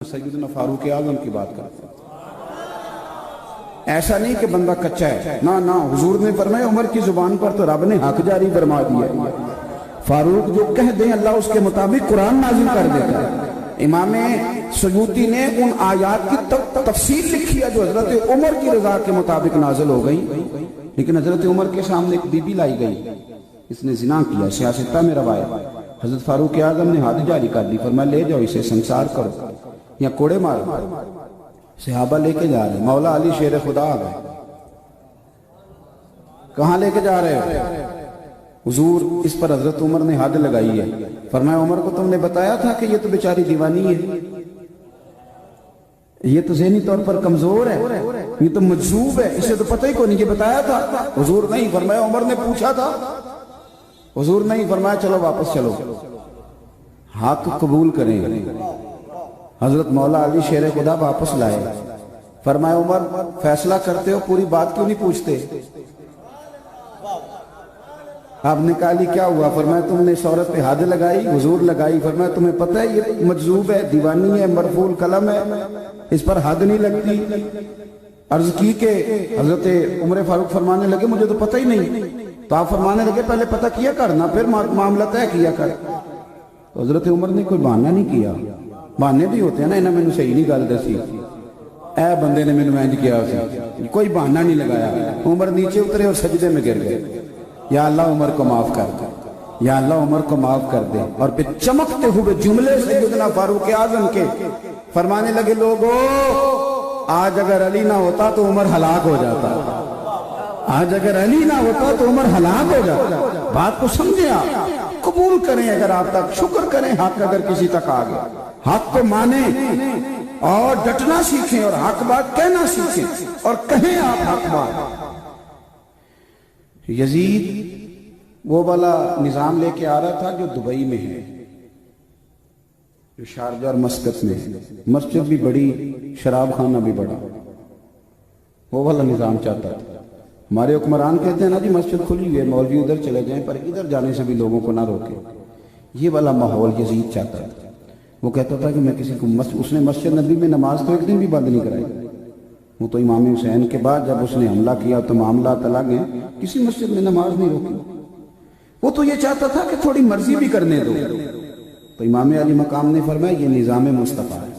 سیدنا فاروق اعظم کی بات کرتے ہیں۔ ایسا نہیں کہ بندہ کچا ہے، نہ حضور نے فرمایا عمر کی زبان پر تو رب نے حق جاری فرما دیا ہے، فاروق جو کہہ دیں اللہ اس کے مطابق قرآن نازل کر دیتا ہے۔ امام سیوطی نے ان آیات کی تفصیل لکھی ہے جو حضرت عمر کی رضا کے مطابق نازل ہو گئی، لیکن حضرت عمر کے سامنے ایک بی بی لائی گئی، اس نے زنا کیا، سیاستہ میں روایت، حضرت فاروق اعظم نے حد جاری کر دی، فرمایا لے جاؤ اسے سنسار کرو یا کوڑے مارو۔ صحابہ لے کے جا رہے ہیں، مولا علی شیر خدا آ گئے، کہاں لے کے جا رہے ہو؟ حضور اس پر حضرت عمر نے حد لگائی ہے، فرمایا عمر کو تم نے بتایا تھا کہ یہ تو بیچاری دیوانی ہے، یہ تو ذہنی طور پر کمزور ہے، یہ تو مجذوب ہے، اسے تو پتہ ہی کوئی نہیں، یہ بتایا تھا؟ حضور نہیں، فرمایا عمر نے پوچھا تھا؟ حضور نہیں، فرمایا چلو واپس چلو، حق قبول کریں۔ حضرت مولا علی شیر خدا واپس لائے، فرمایا عمر فیصلہ کرتے ہو پوری بات کیوں نہیں پوچھتے؟ آپ نے کہا لی کیا ہوا؟ فرمایا تم نے اس عورت پہ حد لگائی؟ حضور لگائی۔ فرمایا تمہیں پتہ ہے یہ مجذوب ہے، دیوانی ہے، مرفوع قلم ہے، اس پر حد نہیں لگتی۔ عرض کی کہ حضرت عمر فاروق فرمانے لگے مجھے تو پتہ ہی نہیں، تو آپ فرمانے لگے پہلے پتہ کیا کرنا پھر معاملہ طے کیا کر۔ تو حضرت عمر نے کوئی بہانہ نہیں کیا، بہانے بھی ہوتے ہیں نا، انہوں نے مینوں صحیح نہیں گل دسی، اے بندے نے مینوں انج کیا سی، کوئی بہانہ نہیں لگایا۔ عمر نیچے اترے اور سجدے میں گر گئے، یا اللہ عمر کو معاف کر دے، یا اللہ عمر کو معاف کر دے۔ اور پھر چمکتے ہوئے جملے سیدنا فاروق اعظم کے فرمانے لگے لوگو آج اگر علی نہ ہوتا تو عمر ہلاک ہو جاتا، آج اگر علی نہ ہوتا تو عمر ہلاک ہو جاتا۔ بات کو سمجھے، آپ قبول کریں اگر آپ تک، شکر کریں حق اگر کسی تک آ گیا، حق کو مانیں اور ڈٹنا سیکھیں اور حق بات کہنا سیکھیں اور کہیں آپ حق بات۔ یزید وہ والا نظام لے کے آ رہا تھا جو دبئی میں ہے، جو شارجہ اور مسقط میں ہے، مسجد بھی بڑی، شراب خانہ بھی بڑا، وہ والا نظام چاہتا تھا۔ ہمارے حکمران کہتے ہیں نا جی مسجد کھلی ہوئی ہے، مولوی ادھر چلے جائیں پر ادھر جانے سے بھی لوگوں کو نہ روکے، یہ والا ماحول یزید چاہتا تھا۔ وہ کہتا تھا کہ میں کسی کو اس نے مسجد نبی میں نماز تو ایک دن بھی بند نہیں کرائی، وہ تو امام حسین کے بعد جب اس نے حملہ کیا تو معاملات الگ ہیں، کسی مسجد میں نماز نہیں روکی۔ وہ تو یہ چاہتا تھا کہ تھوڑی مرضی بھی کرنے دو، تو امام علی مقام نے فرمایا یہ نظام مصطفیٰ ہے،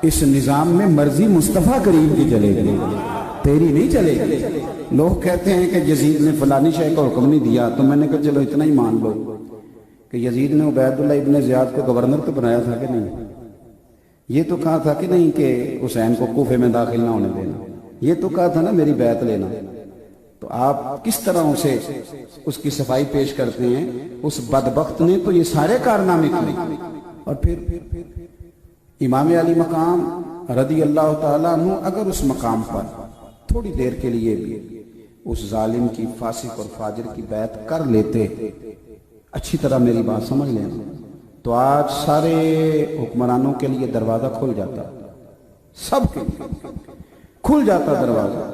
اس نظام میں مرضی مصطفیٰ کریم کی چلے گی، تیری نہیں چلے گی۔ لوگ کہتے ہیں کہ یزید نے فلانی شے کا حکم نہیں دیا، تو میں نے کہا چلو اتنا ہی مان لو کہ یزید نے عبید اللہ ابن زیاد کو گورنر تو بنایا تھا کہ نہیں؟ یہ تو کہا تھا کہ نہیں کہ حسین کو کوفے میں داخل نہ ہونے دینا، یہ تو کہا تھا نا میری بیعت لینا۔ تو آپ کس طرح اسے اس کی صفائی پیش کرتے ہیں؟ اس بدبخت نے تو یہ سارے کارنامے کیے۔ اور پھر امام علی مقام رضی اللہ تعالیٰ عنہ اگر اس مقام پر تھوڑی دیر کے لیے بھی اس ظالم کی، فاسق اور فاجر کی بیعت کر لیتے، اچھی طرح میری بات سمجھ لیں، تو آج سارے حکمرانوں کے لیے دروازہ کھل جاتا، سب کے کھل جاتا دروازہ۔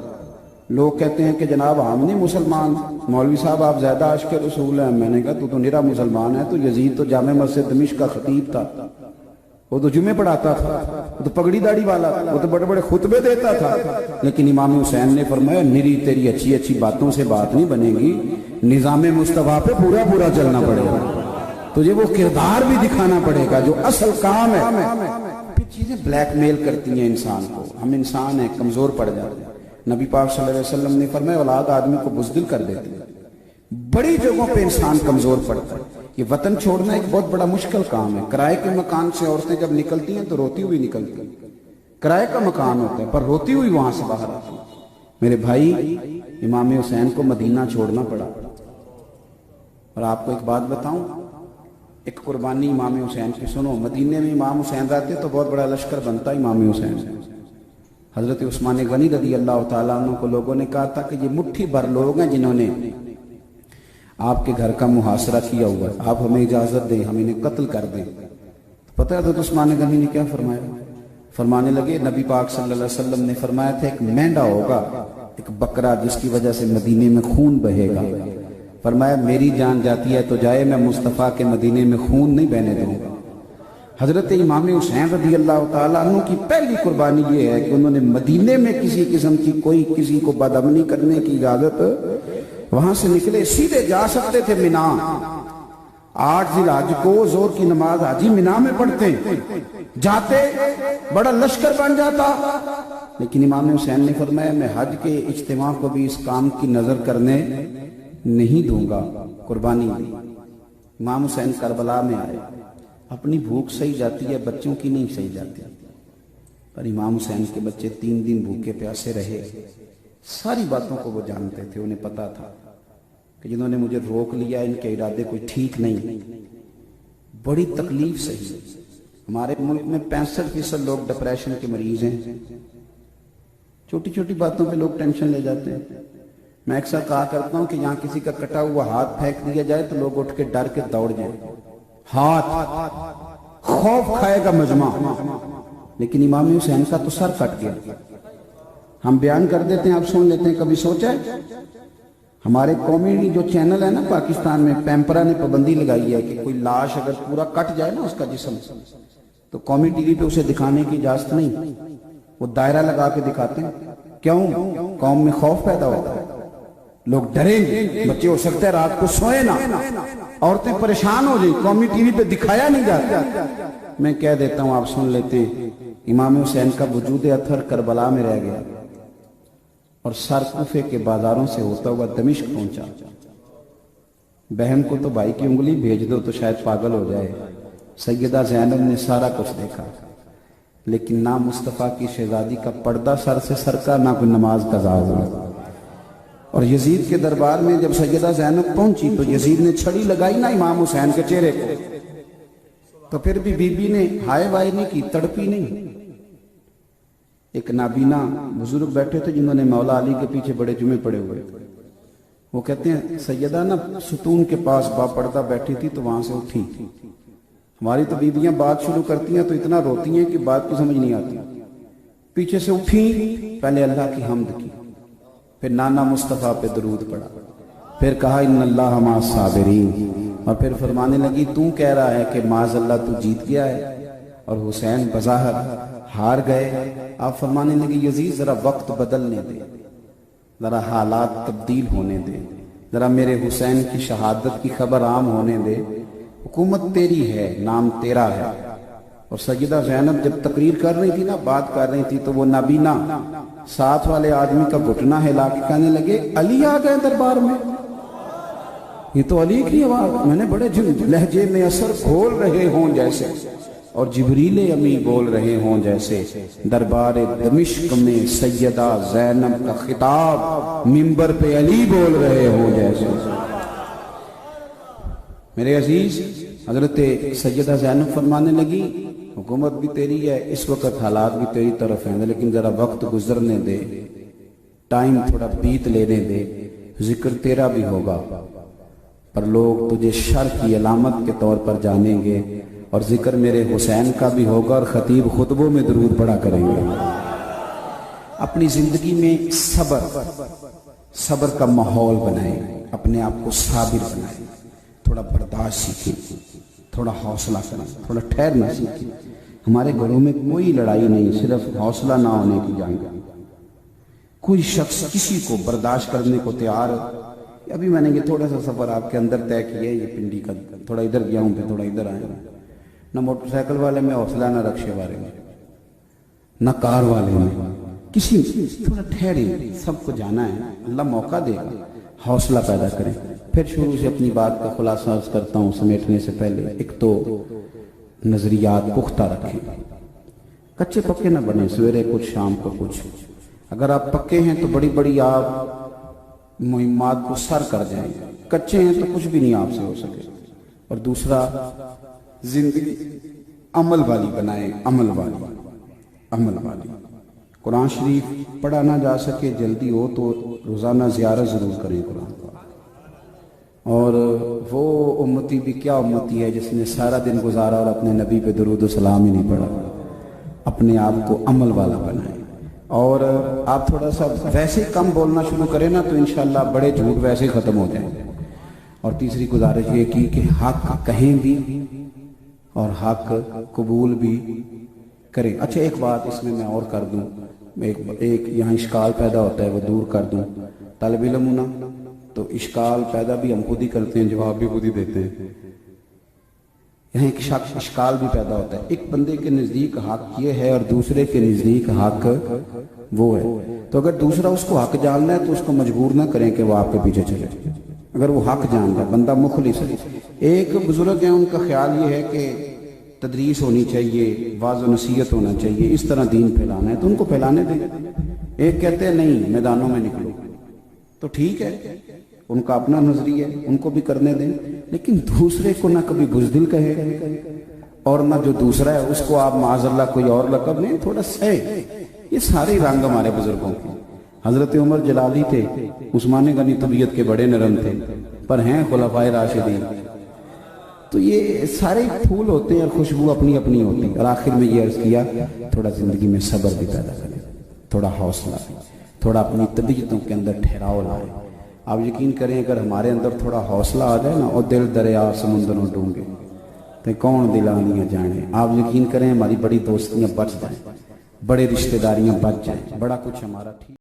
لوگ کہتے ہیں کہ جناب ہم نہیں مسلمان، مولوی صاحب آپ زیادہ عاشق رسول ہیں۔ میں نے کہا تو نرا مسلمان ہے، تو یزید تو جامع مسجد دمشق کا خطیب تھا، وہ تو جمعے پڑھاتا تھا، وہ تو پگڑی داڑھی والا تھا، وہ تو بڑے بڑے خطبے دیتا تھا، لیکن امام حسین نے فرمایا نری تیری اچھی اچھی باتوں سے بات نہیں بنے گی، نظام مصطفیٰ پہ پورا پورا چلنا پڑے گا، تجھے وہ کردار بھی دکھانا پڑے گا جو اصل کام ہے۔ پھر چیزیں بلیک میل کرتی ہیں انسان کو، ہم انسان ہیں، کمزور پڑ جاتے ہیں۔ نبی پاک صلی اللہ علیہ وسلم نے فرمایا اولاد آدمی کو بزدل کر دیتے ہیں، بڑی جگہوں پہ انسان کمزور پڑتا ہے۔ یہ وطن چھوڑنا ایک بہت بڑا مشکل کام ہے۔ کرائے کے مکان سے عورتیں جب نکلتی ہیں تو روتی ہوئی نکلتی ہیں، کرائے کا مکان ہوتا ہے پر روتی ہوئی وہاں سے باہر آتی ہیں۔ میرے بھائی امام حسین کو مدینہ چھوڑنا پڑا، اور آپ کو ایک بات بتاؤں، ایک قربانی امام حسین کی سنو۔ مدینے میں امام حسین رہتے تو بہت بڑا لشکر بنتا امام حسین سے۔ حضرت عثمان غنی رضی اللہ تعالیٰ عنہ کو لوگوں نے کہا تھا کہ یہ مٹھی بھر لوگ ہیں جنہوں نے آپ کے گھر کا محاصرہ کیا ہوا ہے، آپ ہمیں اجازت دیں ہم انہیں قتل کر دیں۔ پتہ ہے حضرت عثمان غنی نے کیا فرمایا؟ فرمانے لگے نبی پاک صلی اللہ علیہ وسلم نے فرمایا تھا ایک مینڈا ہوگا، ایک بکرا جس کی وجہ سے مدینے میں خون بہے گا، فرمایا میری جان جاتی ہے تو جائے، میں مصطفیٰ کے مدینے میں خون نہیں بہنے دوں گا۔ حضرت امام حسین رضی اللہ تعالیٰ عنہ کی پہلی قربانی یہ ہے کہ انہوں نے مدینے میں کسی قسم کی کوئی کسی کو بدامنی کرنے کی اجازت، وہاں سے نکلے سیدھے جا سکتے تھے مینا، 8 ذی الحج کو زور کی نماز حاجی مینا میں پڑھتے، جاتے بڑا لشکر بن جاتا، لیکن امام حسین نے فرمایا میں حج کے اجتماع کو بھی اس کام کی نظر کرنے نہیں دوں گا، قربانی دی۔ امام حسین کربلا میں آئے، اپنی بھوک سہی جاتی ہے، بچوں کی نہیں سہی جاتی، پر امام حسین کے بچے 3 دن بھوکے پیاسے رہے۔ ساری باتوں کو وہ جانتے تھے، انہیں پتا تھا کہ جنہوں نے مجھے روک لیا ان کے ارادے کوئی ٹھیک نہیں، بڑی تکلیف سہی۔ ہمارے ملک میں 65% لوگ ڈپریشن کے مریض ہیں، چھوٹی چھوٹی باتوں پہ لوگ ٹینشن لے جاتے ہیں۔ میں اکثر کہا کرتا ہوں کہ یہاں کسی کا کٹا ہوا ہاتھ پھینک دیا جائے تو لوگ اٹھ کے ڈر کے دوڑ جائیں، ہاتھ خوف کھائے گا مجمع، لیکن امام حسین کا تو سر کٹ گیا۔ ہم بیان کر دیتے ہیں، آپ سن لیتے ہیں، کبھی سوچا ہے؟ ہمارے قومی جو چینل ہے نا پاکستان میں، پیمپرا نے پابندی لگائی ہے کہ کوئی لاش اگر پورا کٹ جائے نا اس کا جسم، تو قومی ٹی وی پہ اسے دکھانے کی اجازت نہیں، وہ دائرہ لگا کے دکھاتے ہیں۔ کیوں؟ قوم میں خوف پیدا ہوتا ہے، لوگ ڈریں گے، بچے ہو سکتے ہیں رات کو سوئے نہ، عورتیں پریشان ہو جائیں، قومی ٹی وی پہ دکھایا نہیں جاتا۔ میں کہہ دیتا ہوں، آپ سن لیتے ہیں، امام حسین کا وجود اطہر کربلا میں رہ گیا اور سر کوفے کے بازاروں سے ہوتا ہوا دمشق پہنچا۔ بہن کو تو بھائی کی انگلی بھیج دو تو شاید پاگل ہو جائے۔ سیدہ زینب نے سارا کچھ دیکھا، لیکن نہ مصطفیٰ کی شہزادی کا پردہ سر سے سرکا، نہ کوئی نماز قضا ہوا۔ اور یزید کے دربار میں جب سیدہ زینب پہنچی تو یزید نے چھڑی لگائی نا امام حسین کے چہرے کو، تو پھر بھی بی بی نے ہائے وائے نہیں کی، تڑپی نہیں۔ ایک نابینا بزرگ بیٹھے تھے جنہوں نے مولا علی کے پیچھے بڑے جمعے پڑے ہوئے، وہ کہتے ہیں سیدہ نا ستون کے پاس با پردہ بیٹھی تھی تو وہاں سے اٹھی۔ ہماری تو بیویاں بات شروع کرتی ہیں تو اتنا روتی ہیں کہ بات کی سمجھ نہیں آتی، پیچھے سے اٹھی، پہلے اللہ کی حمد کی، پھر نانا مصطفیٰ پہ درود پڑھا، پھر کہا ان اللہ مع الصابرین، اور پھر فرمانے لگی تو کہہ رہا ہے کہ معاذ اللہ تو جیت گیا ہے اور حسین بظاہر ہار گئے۔ آپ فرمانے لگی یزید ذرا وقت بدلنے دے، ذرا حالات تبدیل ہونے دے، ذرا میرے حسین کی شہادت کی خبر عام ہونے دے، حکومت تیری ہے، نام تیرا ہے۔ اور سیدہ زینب جب تقریر کر رہی تھی نا، بات کر رہی تھی، تو وہ نابینا ساتھ والے آدمی کا گھٹنا ہلا کے کہنے لگے علی آ گئے دربار میں، یہ تو علی کی آواز، میں نے بڑے لہجے میں اثر کھول رہے ہوں جیسے، اور جبریل امی بول رہے ہوں جیسے، دربار دمشق میں سیدہ زینب کا خطاب منبر پہ علی بول رہے ہوں جیسے۔ میرے عزیز، حضرت سیدہ زینب فرمانے لگی حکومت بھی تیری ہے، اس وقت حالات بھی تیری طرف ہیں، لیکن ذرا وقت گزرنے دے، ٹائم تھوڑا بیت لینے دے، ذکر تیرا بھی ہوگا پر لوگ تجھے شر کی علامت کے طور پر جانیں گے، اور ذکر میرے حسین کا بھی ہوگا، اور خطیب خطبوں میں درود پڑھا کریں گے۔ اپنی زندگی میں صبر کا ماحول بنائیں، اپنے آپ کو صابر بنائیں، تھوڑا برداشت سیکھیں، تھوڑا حوصلہ کریں، تھوڑا ٹھہرنا سیکھیں۔ ہمارے گھروں میں کوئی لڑائی نہیں، صرف حوصلہ نہ ہونے کی جنگ۔ کوئی شخص کسی کو برداشت کرنے کو تیار ہے۔ ابھی میں نے یہ تھوڑا سا سفر آپ کے اندر طے کیا ہے، یہ پنڈی کا، تھوڑا ادھر گیا ہوں پھر تھوڑا ادھر آیا ہوں، نہ موٹر سائیکل والے میں حوصلہ، نہ رکشے والے میں، نہ کار والے میں، کسی تھوڑا ٹھہرے، سب کو جانا ہے، اللہ موقع دے گا، حوصلہ پیدا کریں۔ پھر شروع سے اپنی بات کا خلاصہ عرض کرتا ہوں سمیٹنے سے پہلے۔ ایک تو نظریات پختہ رکھیں، کچے پکے نہ بنیں، سویرے کچھ شام کو کچھ۔ اگر آپ پکے ہیں تو بڑی بڑی آپ مہمات کو سر کر جائیں، کچے ہیں تو کچھ بھی نہیں آپ سے ہو سکے۔ اور دوسرا، زندگی عمل والی بنائیں، عمل والی۔ قرآن شریف پڑھا نہ جا سکے، جلدی ہو تو روزانہ زیارت ضرور کریں قرآن کا۔ اور وہ امتی بھی کیا امتی ہے جس نے سارا دن گزارا اور اپنے نبی پہ درود و سلام ہی نہیں پڑھا۔ اپنے آپ کو عمل والا بنائیں، اور آپ تھوڑا سا ویسے کم بولنا شروع کریں نا تو انشاءاللہ بڑے جھوٹ ویسے ہی ختم ہو جائیں۔ اور تیسری گزارش یہ کی کہ حق کہیں بھی اور حق قبول بھی کریں. اچھا ایک بات اس میں میں اور کر دوں, ایک یہاں اشکال پیدا ہوتا ہے وہ دور کر دوں. طالب علم ہونا تو اشکال پیدا بھی ہم خود ہی کرتے ہیں, جواب بھی خود ہی دیتے ہیں. یہاں ایک اشکال بھی پیدا ہوتا ہے. ایک بندے کے نزدیک حق یہ ہے اور دوسرے کے نزدیک حق وہ ہے. تو اگر دوسرا اس کو حق جاننا ہے تو اس کو مجبور نہ کریں کہ وہ آپ کے پیچھے چلے. اگر وہ حق جان رہا ہے, بندہ مخلص ہے. ایک بزرگ ہیں, ان کا خیال یہ ہے کہ تدریس ہونی چاہیے, واعظ و نصیحت ہونا چاہیے, اس طرح دین پھیلانا ہے تو ان کو پھیلانے دیں. ایک کہتے ہیں نہیں میدانوں میں نکلو, تو ٹھیک ہے, ان کا اپنا نظریہ ہے, ان کو بھی کرنے دیں. لیکن دوسرے کو نہ کبھی بزدل کہے اور نہ جو دوسرا ہے اس کو آپ معاذ اللہ کوئی اور لقب نہیں, تھوڑا سہے. یہ سارے رنگ ہمارے بزرگوں کے. حضرت عمر جلالی تھے, عثمان غنی طبیعت کے بڑے نرم تھے, پر ہیں خلفائے راشدین. تو یہ سارے پھول ہوتے ہیں اور خوشبو اپنی اپنی ہوتی ہے. اور آخر میں یہ عرض کیا تھوڑا زندگی میں صبر بھی پیدا کریں, تھوڑا حوصلہ, تھوڑا اپنی طبیعتوں کے اندر ٹھہراؤ لائیں. آپ یقین کریں اگر ہمارے اندر تھوڑا حوصلہ آ جائے نا, اور دل دریا سمندروں ڈونگے تو کون دلانیاں جانے. آپ یقین کریں ہماری بڑی دوستیاں بچ جائیں, بڑے رشتہ داریاں بچ جائیں, بڑا کچھ ہمارا ٹھیک